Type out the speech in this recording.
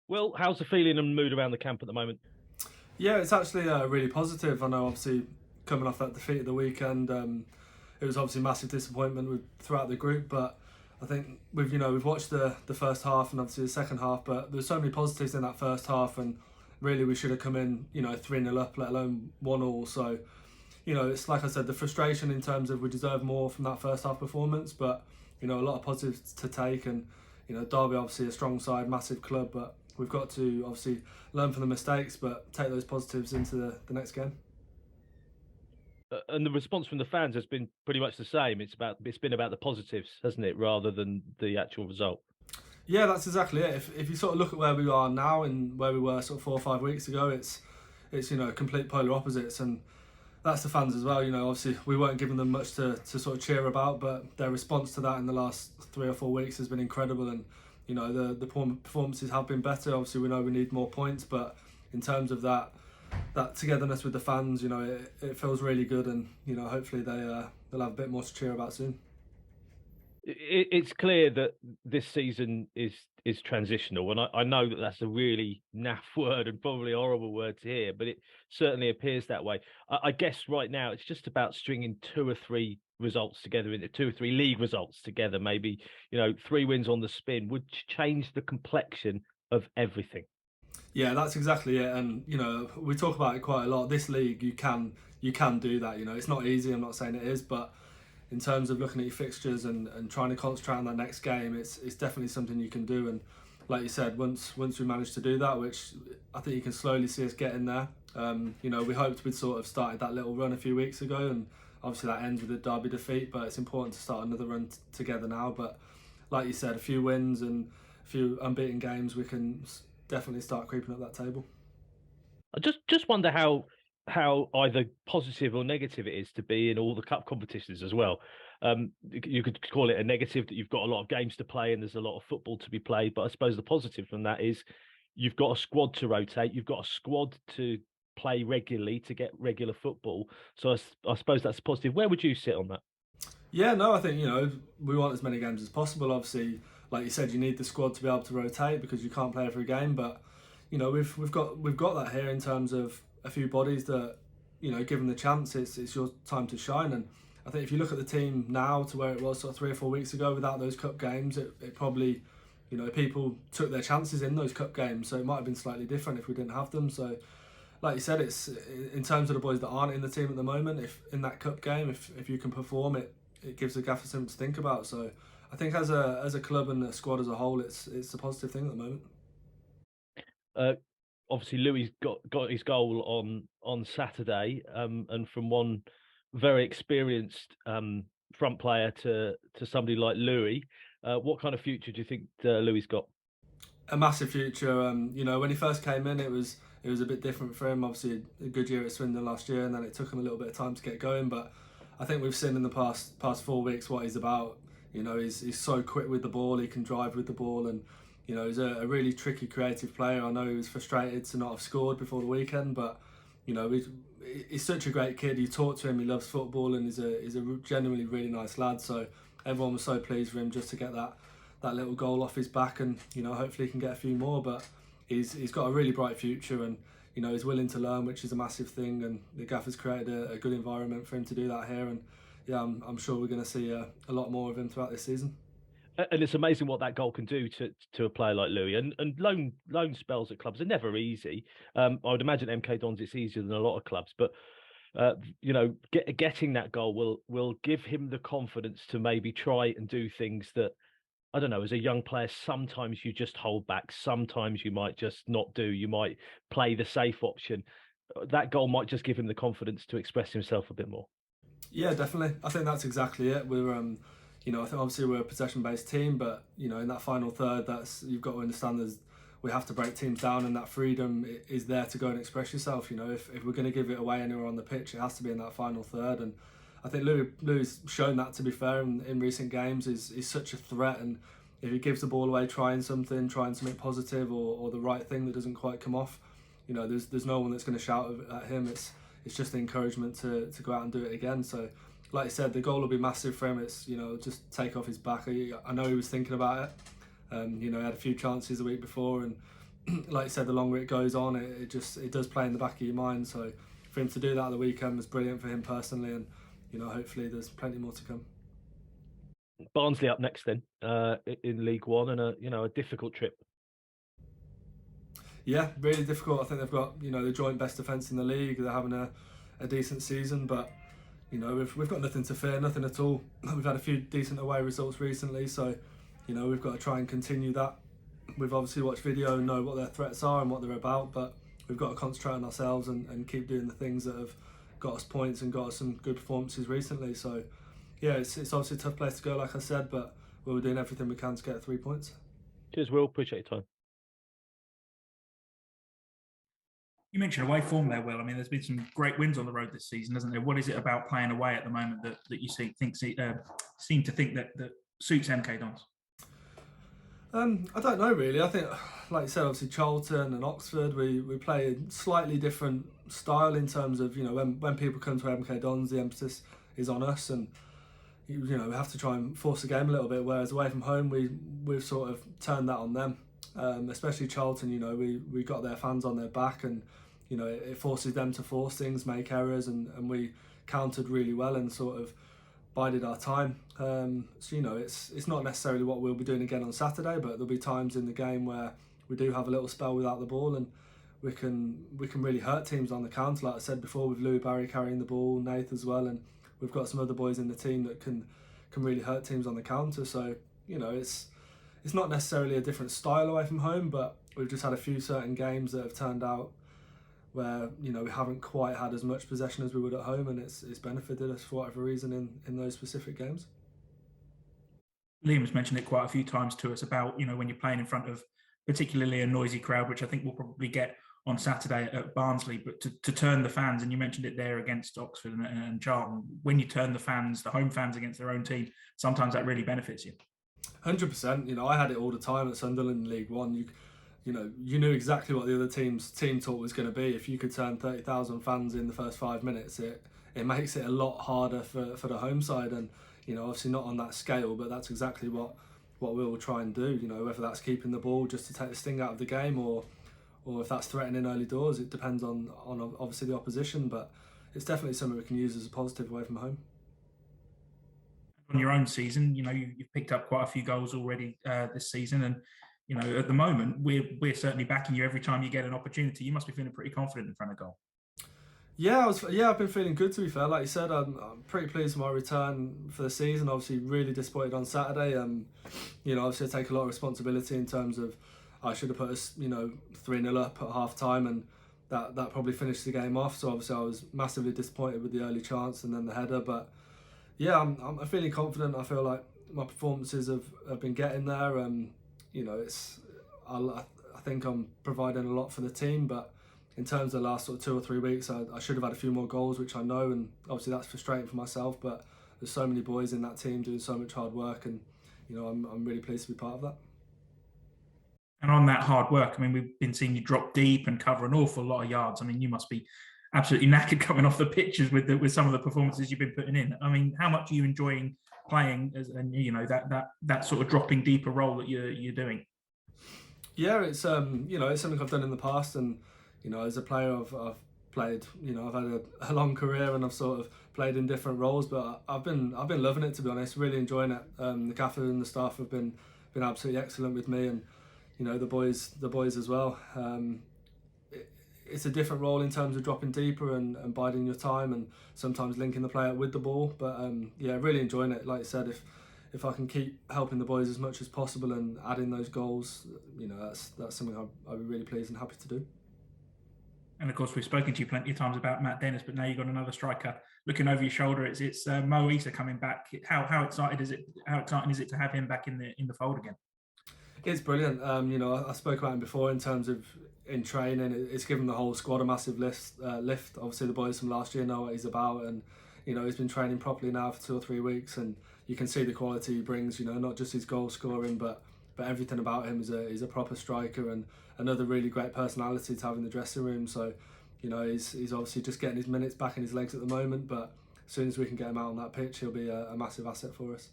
Well, how's the feeling and mood around the camp at the moment? Yeah, it's actually really positive. I know, obviously, coming off that defeat at the weekend, it was obviously massive disappointment throughout the group. But I think we've watched the first half and obviously the second half, but there's so many positives in that first half, and really we should have come in 3-0 up, let alone 1-1. So it's like I said, the frustration in terms of we deserve more from that first half performance, but a lot of positives to take, and Derby obviously a strong side, massive club, but we've got to obviously learn from the mistakes, but take those positives into the next game. And the response from the fans has been pretty much the same. It's been about the positives, hasn't it, rather than the actual result. Yeah, that's exactly it. If you sort of look at where we are now and where we were sort of 4 or 5 weeks ago, it's complete polar opposites, and that's the fans as well. Obviously we weren't giving them much to sort of cheer about, but their response to that in the last 3 or 4 weeks has been incredible, and the performances have been better. Obviously we know we need more points, but in terms of that togetherness with the fans, it feels really good, and hopefully they'll have a bit more to cheer about soon. It's clear that this season is transitional, and I know that that's a really naff word and probably a horrible word to hear, but it certainly appears that way. I guess right now it's just about stringing two or three results together into two or three league results together. Maybe three wins on the spin would change the complexion of everything. Yeah, that's exactly it. And we talk about it quite a lot. This league, you can do that. It's not easy. I'm not saying it is, but in terms of looking at your fixtures and trying to concentrate on that next game, it's definitely something you can do. And like you said, once we manage to do that, which I think you can slowly see us getting there. We hoped we'd sort of started that little run a few weeks ago, and obviously that ends with a derby defeat. But it's important to start another run together now. But like you said, a few wins and a few unbeaten games, we can definitely start creeping up that table. I just wonder how either positive or negative it is to be in all the cup competitions as well. You could call it a negative that you've got a lot of games to play and there's a lot of football to be played. But I suppose the positive from that is you've got a squad to rotate, you've got a squad to play regularly to get regular football. So I suppose that's positive. Where would you sit on that? Yeah, no, I think we want as many games as possible. Obviously, like you said, you need the squad to be able to rotate because you can't play every game. But we've got that here in terms of a few bodies that given the chance, it's your time to shine. And I think if you look at the team now to where it was sort of 3 or 4 weeks ago without those cup games, it probably people took their chances in those cup games. So it might have been slightly different if we didn't have them. So like you said, it's in terms of the boys that aren't in the team at the moment. If in that cup game, if you can perform, it gives the gaffer something to think about. So I think as a club and a squad as a whole, it's a positive thing at the moment. Uh, Obviously, Louis got his goal on Saturday, and from one very experienced front player to somebody like Louis, what kind of future do you think Louis got? A massive future. When he first came in, it was a bit different for him. Obviously, a good year at Swindon last year, and then it took him a little bit of time to get going. But I think we've seen in the past 4 weeks what he's about. He's so quick with the ball. He can drive with the ball, and he's a really tricky, creative player. I know he was frustrated to not have scored before the weekend, but he's such a great kid. You talk to him, he loves football, and he's a genuinely really nice lad. So everyone was so pleased for him just to get that little goal off his back, and hopefully he can get a few more. But he's got a really bright future, and he's willing to learn, which is a massive thing. And the gaffer's created a good environment for him to do that here. And yeah, I'm sure we're going to see a lot more of him throughout this season. And it's amazing what that goal can do to a player like Louis. And loan spells at clubs are never easy. I would imagine MK Dons it's easier than a lot of clubs, but getting that goal will give him the confidence to maybe try and do things that I don't know. As a young player, sometimes you just hold back. Sometimes you might just not do. You might play the safe option. That goal might just give him the confidence to express himself a bit more. Yeah, definitely. I think that's exactly it. I think obviously we're a possession-based team, but in that final third, that's you've got to understand we have to break teams down, and that freedom is there to go and express yourself. If we're going to give it away anywhere on the pitch, it has to be in that final third. And I think Louis shown that, to be fair, in recent games. Is such a threat, and if he gives the ball away, trying something positive, or the right thing that doesn't quite come off, there's no one that's going to shout at him. It's just the encouragement to go out and do it again. So, like I said, the goal will be massive for him. It's just take off his back. I know he was thinking about it. He had a few chances the week before, and like you said, the longer it goes on, it does play in the back of your mind. So for him to do that at the weekend was brilliant for him personally, and hopefully there's plenty more to come. Barnsley up next then in League One, and a difficult trip. Yeah, really difficult. I think they've got the joint best defence in the league. They're having a decent season, but we've got nothing to fear, nothing at all. We've had a few decent away results recently, so we've got to try and continue that. We've obviously watched video and know what their threats are and what they're about, but we've got to concentrate on ourselves and keep doing the things that have got us points and got us some good performances recently. So yeah, it's obviously a tough place to go, like I said, but we're doing everything we can to get 3 points. Cheers, Will. Appreciate your time. You mentioned away form there, Will. I mean, there's been some great wins on the road this season, hasn't there? What is it about playing away at the moment that you seem to think that suits MK Dons? I don't know really. I think, like you said, obviously Charlton and Oxford, we play a slightly different style in terms of when people come to MK Dons, the emphasis is on us, and we have to try and force the game a little bit. Whereas away from home, we've sort of turned that on them. Especially Charlton, we got their fans on their back, and it forces them to force things, make errors, and we countered really well and sort of bided our time. So it's not necessarily what we'll be doing again on Saturday, but there'll be times in the game where we do have a little spell without the ball, and we can really hurt teams on the counter. Like I said before, with Louis Barry carrying the ball, Nath as well, and we've got some other boys in the team that can really hurt teams on the counter. So it's not necessarily a different style away from home, but we've just had a few certain games that have turned out where we haven't quite had as much possession as we would at home, and it's benefited us for whatever reason in those specific games. Liam's mentioned it quite a few times to us about when you're playing in front of particularly a noisy crowd, which I think we'll probably get on Saturday at Barnsley, but to turn the fans, and you mentioned it there against Oxford and Charlton, when you turn the home fans against their own team, sometimes that really benefits you. 100%. I had it all the time at Sunderland in League One. You knew exactly what the other team's team talk was going to be. If you could turn 30,000 fans in the first 5 minutes, it makes it a lot harder for the home side. And obviously not on that scale, but that's exactly what we will try and do. Whether that's keeping the ball just to take the sting out of the game, or if that's threatening early doors, it depends on obviously the opposition. But it's definitely something we can use as a positive away from home. On your own season, you've picked up quite a few goals already this season, and at the moment we're certainly backing you every time you get an opportunity. You must be feeling pretty confident in front of goal. Yeah, I've been feeling good, to be fair. Like you said, I'm pretty pleased with my return for the season. Obviously, really disappointed on Saturday. Obviously I take a lot of responsibility in terms of I should have put us 3-0 up at half time, and that probably finished the game off. So obviously I was massively disappointed with the early chance and then the header, but yeah, I'm feeling confident. I feel like my performances have been getting there. I think I'm providing a lot for the team, but in terms of the last sort of 2 or 3 weeks, I should have had a few more goals, which I know, and obviously that's frustrating for myself. But there's so many boys in that team doing so much hard work, and I'm really pleased to be part of that. And on that hard work, I mean, we've been seeing you drop deep and cover an awful lot of yards. I mean, you must be absolutely knackered coming off the pitches with some of the performances you've been putting in. I mean, how much are you enjoying playing and that sort of dropping deeper role that you're doing? Yeah, it's it's something I've done in the past, and as a player I've played, I've had a long career and I've sort of played in different roles, but I've been loving it, to be honest, really enjoying it. The gaffer and the staff have been absolutely excellent with me, and the boys as well. It's a different role in terms of dropping deeper and biding your time, and sometimes linking the play up with the ball. But really enjoying it. Like I said, if I can keep helping the boys as much as possible and adding those goals, that's something I'll be really pleased and happy to do. And of course, we've spoken to you plenty of times about Matt Dennis, but now you've got another striker looking over your shoulder. It's Mo Issa coming back. How exciting is it to have him back in the fold again? It's brilliant. I spoke about him before in terms of in training. It's given the whole squad a massive lift. Obviously, the boys from last year know what he's about, and he's been training properly now for 2 or 3 weeks, and you can see the quality he brings. Not just his goal scoring, but everything about him is a proper striker, and another really great personality to have in the dressing room. So, he's obviously just getting his minutes back in his legs at the moment, but as soon as we can get him out on that pitch, he'll be a massive asset for us.